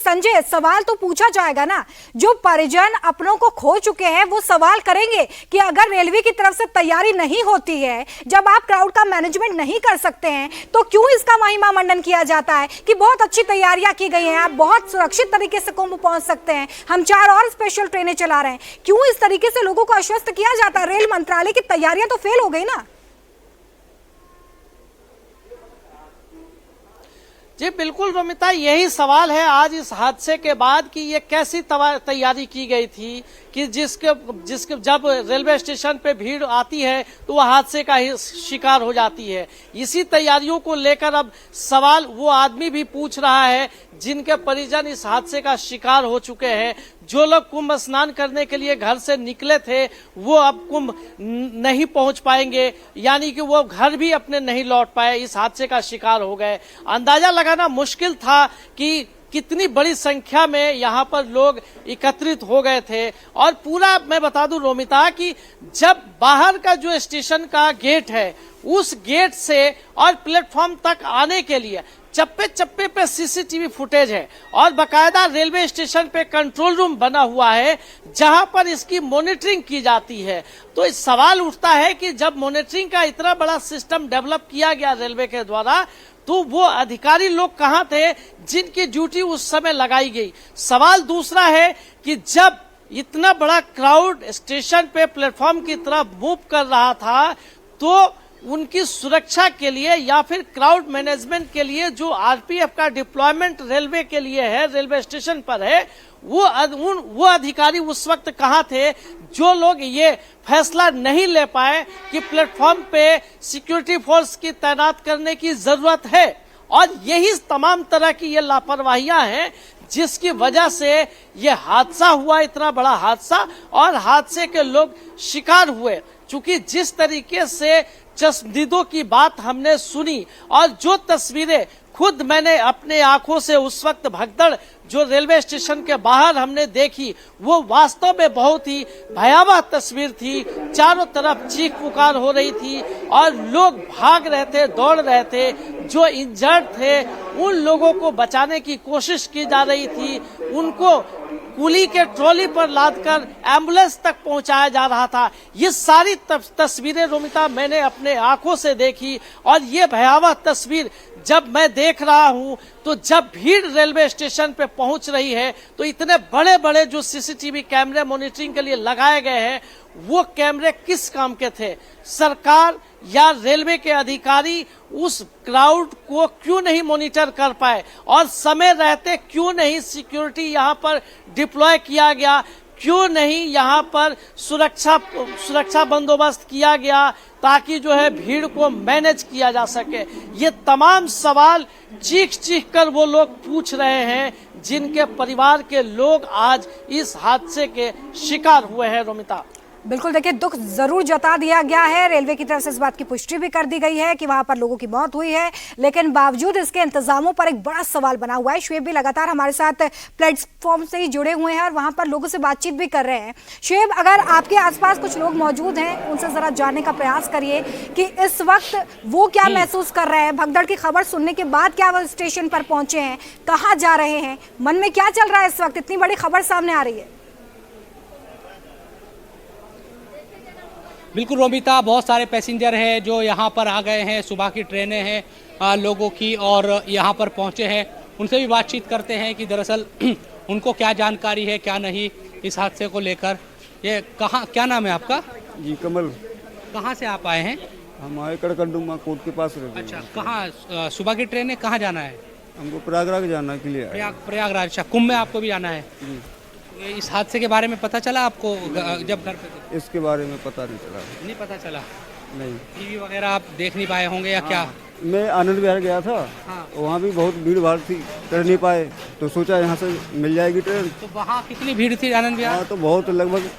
संजय, सवाल तो पूछा जाएगा ना। जो परिजन अपनों को खो चुके हैं वो सवाल करेंगे कि अगर रेलवे की तरफ से तैयारी नहीं होती है, जब आप क्राउड का मैनेजमेंट नहीं कर सकते हैं, तो क्यों इसका महिमा मंडन किया जाता है कि बहुत अच्छी तैयारियां की गई हैं, आप बहुत सुरक्षित तरीके से कुंभ पहुंच सकते हैं, हम 4 और स्पेशल ट्रेनें चला रहे हैं। क्यों इस तरीके से लोगों को आश्वस्त किया जाता है? रेल मंत्रालय की तैयारियां तो फेल हो गई ना। जी बिल्कुल रोमिता, यही सवाल है आज इस हादसे के बाद कि ये कैसी तैयारी की गई थी कि जिसके जब रेलवे स्टेशन पे भीड़ आती है तो वह हादसे का ही शिकार हो जाती है। इसी तैयारियों को लेकर अब सवाल वो आदमी भी पूछ रहा है जिनके परिजन इस हादसे का शिकार हो चुके हैं। जो लोग कुंभ स्नान करने के लिए घर से निकले थे वो अब कुंभ नहीं पहुंच पाएंगे, यानी कि वो घर भी अपने नहीं लौट पाए, इस हादसे का शिकार हो गए। अंदाजा लगाना मुश्किल था कि कितनी बड़ी संख्या में यहाँ पर लोग एकत्रित हो गए थे। और पूरा मैं बता दूं रोमिता कि जब बाहर का जो स्टेशन का गेट है उस गेट से और प्लेटफॉर्म तक आने के लिए चप्पे चप्पे पे सीसीटीवी फुटेज है और बकायदा रेलवे स्टेशन पे कंट्रोल रूम बना हुआ है जहां पर इसकी मॉनिटरिंग की जाती है। तो इस सवाल उठता है कि जब मॉनिटरिंग का इतना बड़ा सिस्टम डेवलप किया गया रेलवे के द्वारा, तो वो अधिकारी लोग कहां थे जिनकी ड्यूटी उस समय लगाई गई। सवाल दूसरा है कि जब इतना बड़ा क्राउड स्टेशन पे प्लेटफॉर्म की तरफ मूव कर रहा था तो उनकी सुरक्षा के लिए या फिर क्राउड मैनेजमेंट के लिए जो आरपीएफ का डिप्लॉयमेंट रेलवे के लिए है, रेलवे स्टेशन पर है, वो अधिकारी उस वक्त कहां थे जो लोग ये फैसला नहीं ले पाए कि प्लेटफॉर्म पे सिक्योरिटी फोर्स की तैनात करने की जरूरत है। और यही तमाम तरह की ये लापरवाहियां हैं जिसकी वजह से ये हादसा हुआ, इतना बड़ा हादसा, और हादसे के लोग शिकार हुए। चूंकि जिस तरीके से चश्मदीदों की बात हमने सुनी और जो तस्वीरें खुद मैंने अपने आंखों से उस वक्त भगदड़ जो रेलवे स्टेशन के बाहर हमने देखी, वो वास्तव में बहुत ही भयावह तस्वीर थी। चारों तरफ चीख पुकार हो रही थी और लोग भाग रहे थे, दौड़ रहे थे। जो इंजर्ड थे उन लोगों को बचाने की कोशिश की जा रही थी, उनको कुली के ट्रॉली पर लादकर एम्बुलेंस तक पहुंचाया जा रहा था। ये सारी तस्वीरें रोमिता मैंने अपने आंखों से देखी और ये भयावह तस्वीर जब मैं देख रहा हूं तो जब भीड़ रेलवे स्टेशन पे पहुंच रही है तो इतने बड़े बड़े जो सीसीटीवी कैमरे मॉनिटरिंग के लिए लगाए गए हैं, वो कैमरे किस काम के थे? सरकार या रेलवे के अधिकारी उस क्राउड को क्यों नहीं मॉनिटर कर पाए और समय रहते क्यों नहीं सिक्योरिटी यहाँ पर डिप्लॉय किया गया? क्यों नहीं यहाँ पर सुरक्षा बंदोबस्त किया गया ताकि जो है भीड़ को मैनेज किया जा सके? ये तमाम सवाल चीख चीख कर वो लोग पूछ रहे हैं जिनके परिवार के लोग आज इस हादसे के शिकार हुए हैं। रोमिता, बिल्कुल, देखिए, दुख जरूर जता दिया गया है। रेलवे की तरफ से इस बात की पुष्टि भी कर दी गई है कि वहां पर लोगों की मौत हुई है, लेकिन बावजूद इसके इंतजामों पर एक बड़ा सवाल बना हुआ है। शुएब भी लगातार हमारे साथ प्लेटफॉर्म से ही जुड़े हुए हैं और वहां पर लोगों से बातचीत भी कर रहे हैं। शुएब, अगर आपके आसपास कुछ लोग मौजूद हैं, उनसे जरा जानने का प्रयास करिए कि इस वक्त वो क्या महसूस कर रहे हैं। भगदड़ की खबर सुनने के बाद क्या वो स्टेशन पर पहुंचे हैं, कहाँ जा रहे हैं, मन में क्या चल रहा है इस वक्त? इतनी बड़ी खबर सामने आ रही है। बिल्कुल रोमिता, बहुत सारे पैसेंजर हैं जो यहाँ पर आ गए हैं, सुबह की ट्रेनें हैं लोगों की और यहाँ पर पहुँचे हैं। उनसे भी बातचीत करते हैं कि दरअसल उनको क्या जानकारी है क्या नहीं इस हादसे को लेकर। ये कहाँ, क्या नाम है आपका? जी कमल। कहाँ से आप आए हैं? हम आए कड़कंडुमा कोर्ट के पास रहते हैं। अच्छा, कहाँ सुबह की ट्रेन है, कहाँ जाना है? हमको प्रयागराज जाना के लिए आए। प्रयागराज। अच्छा, कुंभ में आपको भी जाना है? जी। इस हादसे के बारे में पता चला आपको जब घर पे थे? इसके बारे में पता नहीं चला। नहीं पता चला? नहीं। टीवी वगैरह आप देख नहीं पाए होंगे या क्या? मैं आनंद विहार गया था। हाँ। वहाँ भी बहुत भीड़ भाड़ थी, कर नहीं पाए, तो सोचा यहाँ से मिल जाएगी ट्रेन। तो वहाँ कितनी भीड़ थी आनंद विहार? हाँ, तो बहुत, लगभग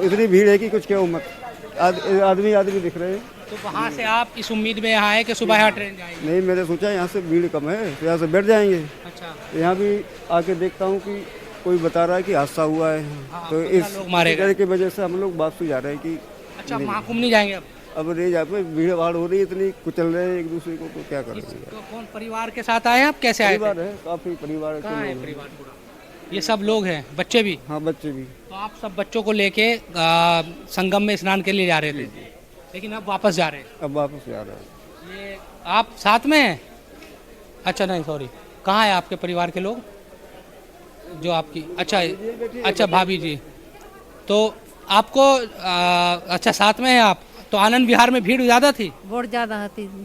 इतनी भीड़ है कि कुछ क्या मत, आदमी दिख रहे हैं। तो वहाँ से आप इस उम्मीद में यहाँ आए कि सुबह यहाँ ट्रेन जाएगी? नहीं, मैंने सोचा यहाँ से भीड़ कम है तो यहाँ से बैठ जाएंगे। अच्छा। यहाँ भी आके देखता हूँ कि कोई बता रहा है कि हादसा हुआ है। हाँ, तो इस लोग मारे गए की वजह से हम लोग वापसी जा रहे हैं कि अच्छा, महाकुंभ नहीं जाएंगे अब? अब नहीं जा पाए, भीड़ भाड़ हो रही है इतनी, कुचल रहे हैं एक दूसरे को, तो क्या करेंगे। तो कौन परिवार के साथ आए हैं आप, कैसे आए थे? परिवार है, काफी परिवार के कहाँ है लोग हैं। परिवार पूरा? ये सब लोग हैं, बच्चे भी? हाँ, बच्चे भी। तो आप सब बच्चों को लेके संगम में स्नान के लिए जा रहे थे, लेकिन अब वापस जा रहे हैं? अब वापस जा रहे हैं। ये आप साथ में हैं? अच्छा नहीं, सॉरी, कहाँ है आपके परिवार के लोग जो आपकी? अच्छा भाभी जी, तो आपको अच्छा साथ में है आप, तो आनंद विहार में भीड़ ज़्यादा थी? बहुत ज्यादा होती थी।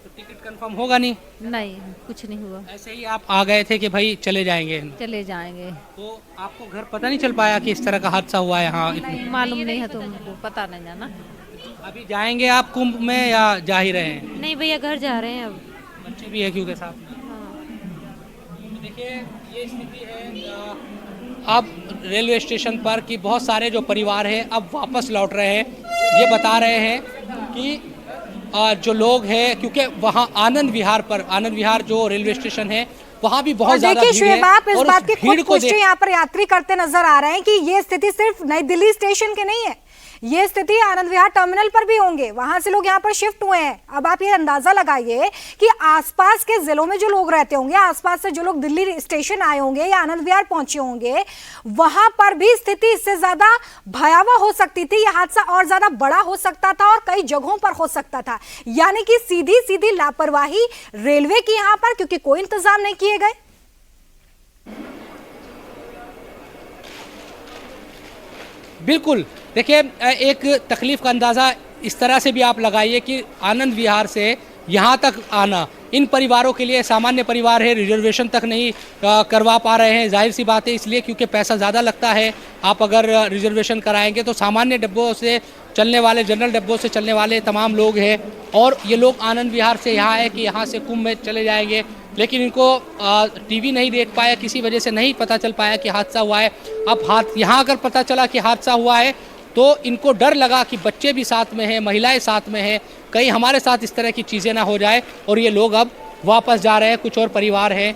तो टिकट कंफर्म होगा नहीं? नहीं, कुछ नहीं हुआ। ऐसे ही आप आ गए थे कि भाई चले जाएंगे, चले जाएंगे। तो आपको घर पता नहीं चल पाया कि इस तरह का हादसा हुआ है यहाँ? नहीं, मालूम नहीं है तुमको, पता नहीं जाना। अभी जाएंगे आप कुंभ में या जा ही रहे हैं? नहीं भैया, घर जा रहे हैं अब। बच्चे भी है क्योंकि साथ में। हाँ। देखिए ये स्थिति है अब रेलवे स्टेशन पर कि बहुत सारे जो परिवार हैं अब वापस लौट रहे हैं। ये बता रहे हैं कि जो लोग हैं, क्योंकि वहाँ आनंद विहार जो रेलवे स्टेशन है वहाँ भी बहुत ज्यादा देखिए भीड़ है। शुएब, आप इस और बात की उस भीड़ खुद को पुष्टि यहाँ पर यात्री करते नजर आ रहे हैं कि ये स्थिति सिर्फ नई दिल्ली स्टेशन के नहीं है, ये स्थिति आनंद विहार टर्मिनल पर भी होंगे, वहां से लोग यहाँ पर शिफ्ट हुए हैं। अब आप ये अंदाजा लगाइए कि आसपास के जिलों में जो लोग रहते होंगे, आसपास से जो लोग दिल्ली स्टेशन आए होंगे या आनंद विहार पहुंचे होंगे, वहां पर भी स्थिति इससे ज्यादा भयावह हो सकती थी। यह हादसा और ज्यादा बड़ा हो सकता था और कई जगहों पर हो सकता था। यानी कि सीधी सीधी लापरवाही रेलवे की यहाँ पर, क्योंकि कोई इंतजाम नहीं किए गए। बिल्कुल, देखिए एक तकलीफ का अंदाज़ा इस तरह से भी आप लगाइए कि आनंद विहार से यहाँ तक आना इन परिवारों के लिए, सामान्य परिवार है, रिजर्वेशन तक नहीं करवा पा रहे हैं। जाहिर सी बात है, इसलिए क्योंकि पैसा ज़्यादा लगता है। आप अगर रिजर्वेशन कराएंगे तो सामान्य डब्बों से चलने वाले, जनरल डब्बों से चलने वाले तमाम लोग हैं, और ये लोग आनंद विहार से यहाँ है कि यहाँ से कुंभ में चले जाएंगे, लेकिन इनको टीवी नहीं देख पाया, किसी वजह से नहीं पता चल पाया कि हादसा हुआ है। अब यहाँ अगर पता चला कि हादसा हुआ है तो इनको डर लगा कि बच्चे भी साथ में हैं, महिलाएं साथ में हैं, कहीं हमारे साथ इस तरह की चीज़ें ना हो जाए, और ये लोग अब वापस जा रहे हैं। कुछ और परिवार हैं